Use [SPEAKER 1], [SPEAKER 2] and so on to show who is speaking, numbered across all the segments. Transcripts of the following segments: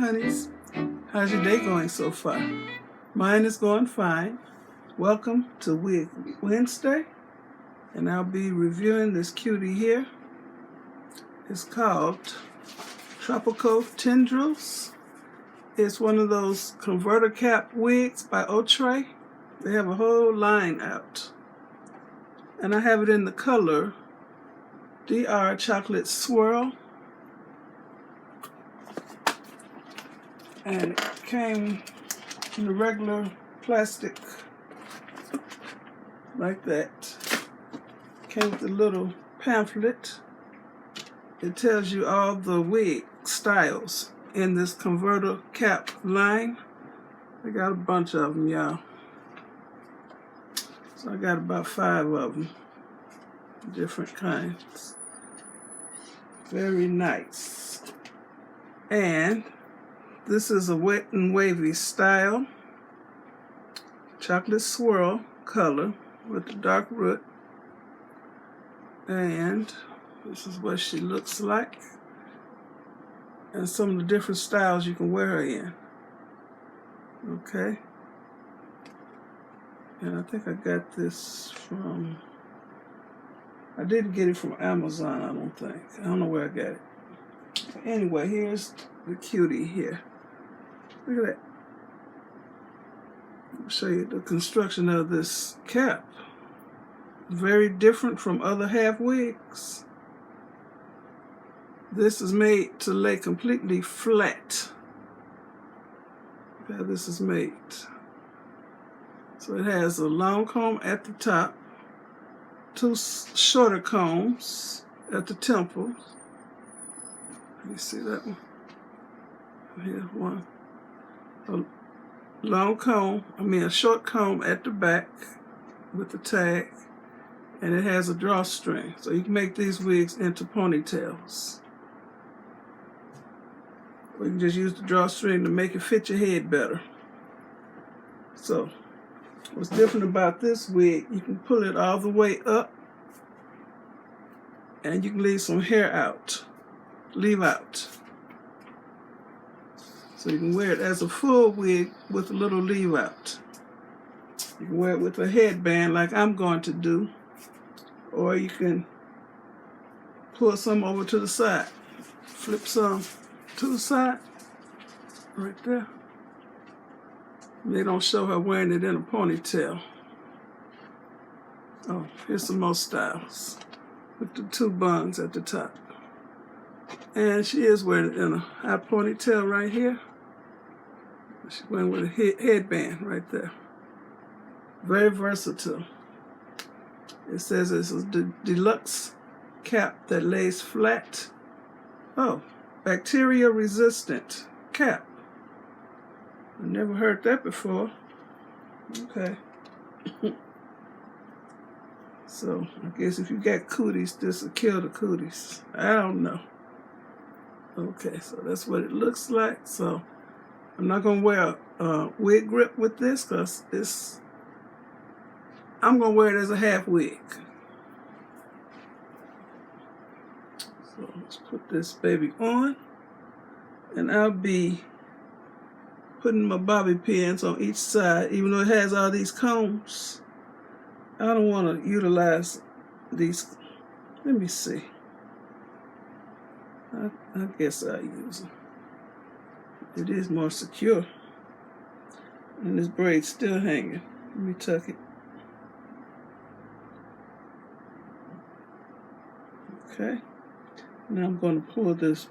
[SPEAKER 1] honeys. How's your day going so far? Mine is going fine. Welcome to Wig Wednesday, and I'll be reviewing this cutie here. It's called Tropical Tendrils. It's one of those converter cap wigs by Outre. They have a whole line out. And I have it in the color DR Chocolate Swirl. And it came in the regular plastic like that. Came with a little pamphlet. It tells you all the wig styles in this converter cap line. I got a bunch of them, y'all. So I got about 5 of them, different kinds. Very nice. And this is a wet and wavy style, chocolate swirl color with the dark root. And this is what she looks like. And some of the different styles you can wear her in. Okay. And I think I got this from, I didn't get it from Amazon, I don't think. I don't know where I got it. Anyway, here's the cutie here. Look at that. I'll show you the construction of this cap. Very different from other half wigs. This is made to lay completely flat. Look how this is made. So it has a long comb at the top, 2 shorter combs at the temples. Let me see that one. Here's one. A short comb at the back with the tag, and it has a drawstring. So you can make these wigs into ponytails. Or you can just use the drawstring to make it fit your head better. So, what's different about this wig, you can pull it all the way up, and you can leave some hair out. Leave out. So you can wear it as a full wig with a little leave out. You can wear it with a headband like I'm going to do, or you can pull some over to the side. Flip some to the side, right there. They don't show her wearing it in a ponytail. Oh, here's some more styles with the 2 buns at the top. And she is wearing it in a high ponytail right here. She's wearing with a headband right there. Very versatile. It says it's a deluxe cap that lays flat. Oh, bacteria resistant cap. I never heard that before. Okay. So I guess if you got cooties, this will kill the cooties. I don't know. Okay, so that's what it looks like. So I'm not gonna wear a wig grip with this because I'm gonna wear it as a half wig. So let's put this baby on, and I'll be putting my bobby pins on each side. Even though it has all these combs, I don't want to utilize these. Let me see. I guess I'll use them. It is more secure. And this braid's still hanging. Let me tuck it. Okay. Now I'm going to pull this.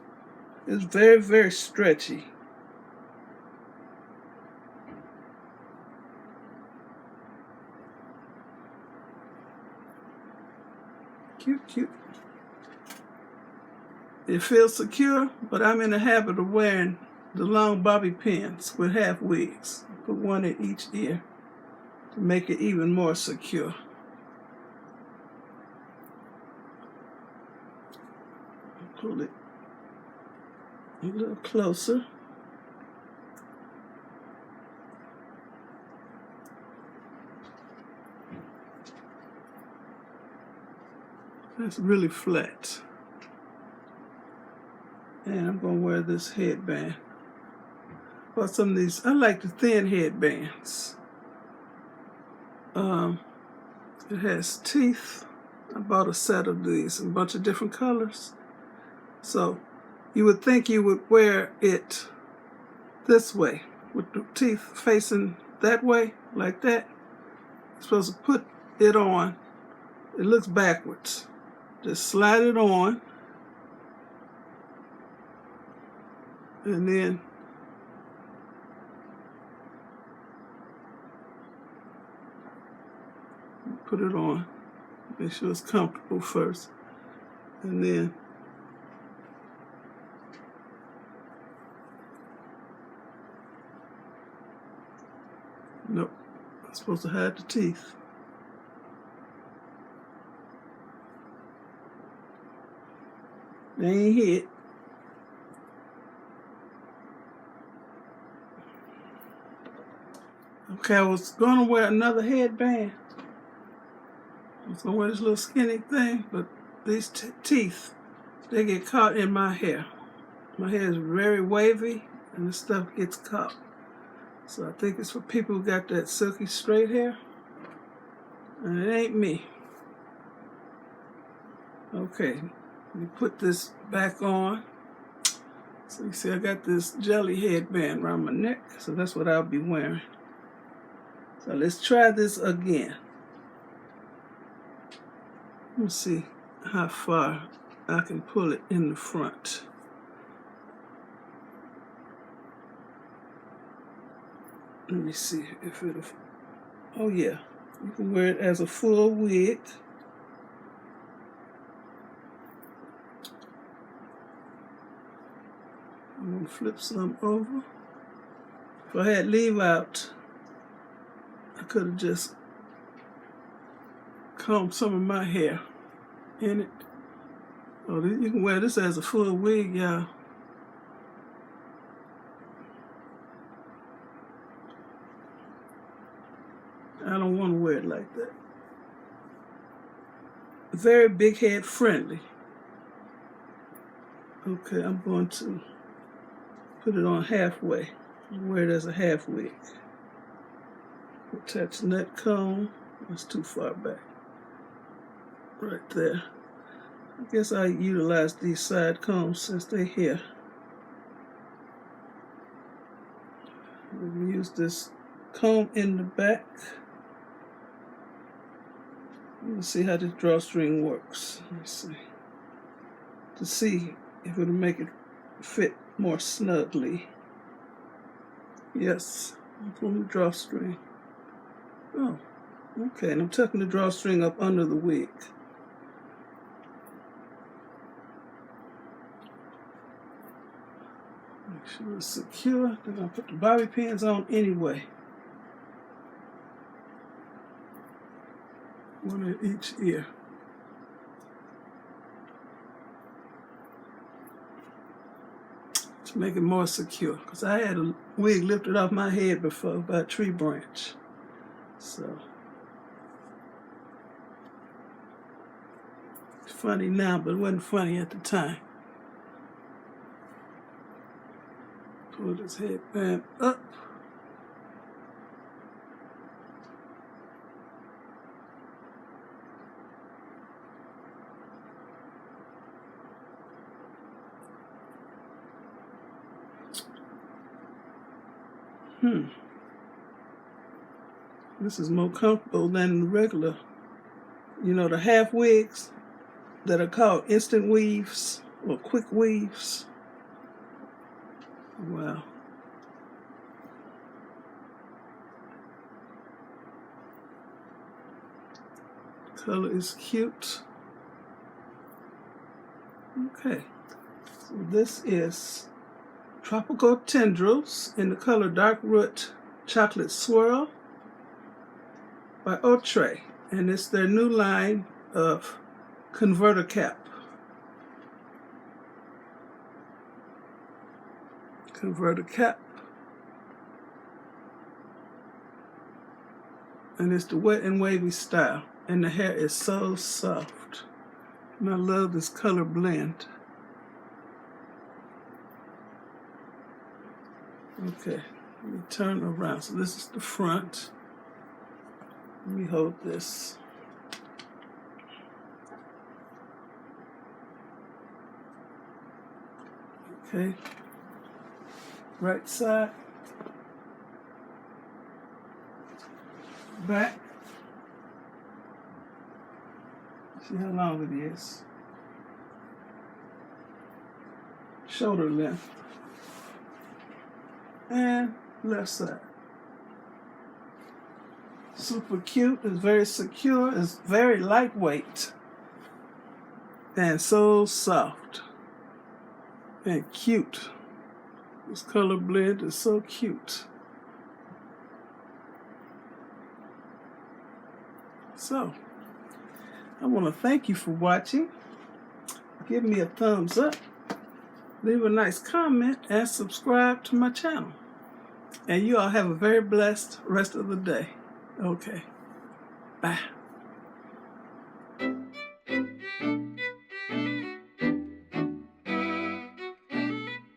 [SPEAKER 1] It's very, very stretchy. Cute, cute. It feels secure, but I'm in the habit of wearing the long bobby pins with half wigs. Put one in each ear to make it even more secure. Pull it a little closer. That's really flat. And I'm going to wear this headband bought some of these. I like the thin headbands. It has teeth. I bought a set of these in a bunch of different colors. So you would think you would wear it this way, with the teeth facing that way, like that. You're supposed to put it on. It looks backwards. Just slide it on. And then put it on. Make sure it's comfortable first. And then nope, I'm supposed to hide the teeth. They ain't hit. Okay, I was gonna wear another headband. I was gonna wear this little skinny thing, but these teeth, they get caught in my hair. My hair is very wavy, and this stuff gets caught. So I think it's for people who got that silky straight hair, and it ain't me. Okay, let me put this back on. So you see I got this jelly headband around my neck, so that's what I'll be wearing. So let's try this again. Let's see how far I can pull it in the front. Let me see if it'll, oh yeah, you can wear it as a full wig. I'm gonna flip some over. If I had leave out, I could have just combed some of my hair in it. Oh, you can wear this as a full wig, y'all. I don't want to wear it like that. Very big head friendly. Okay, I'm going to put it on halfway. Wear it as a half wig. Attach that comb. That's too far back. Right there. I guess I utilize these side combs since they're here. We'll use this comb in the back. Let's see how this drawstring works. Let's see. To see if it'll make it fit more snugly. Yes, I'm pulling the drawstring. Oh, okay, and I'm tucking the drawstring up under the wig. Make sure it's secure. Then I'll put the bobby pins on anyway. One in each ear. To make it more secure. Because I had a wig lifted off my head before by a tree branch. So it's funny now, but it wasn't funny at the time. Pull this headband up. This is more comfortable than the regular, you know, the half wigs that are called instant weaves or quick weaves. Wow. The color is cute. Okay, so this is Tropical Tendrils in the color Dark Root Chocolate Swirl by Outre, and it's their new line of CONVERTI-CAP. CONVERTI-CAP. And it's the wet and wavy style, and the hair is so soft. And I love this color blend. Okay, let me turn around. So this is the front. Let me hold this. Okay, right side, back. See how long it is. Shoulder length. And left side. Super cute. It's very secure. It's very lightweight. And so soft. And cute. This color blend is so cute. So, I want to thank you for watching. Give me a thumbs up. Leave a nice comment and subscribe to my channel. And you all have a very blessed rest of the day. Okay. Bye.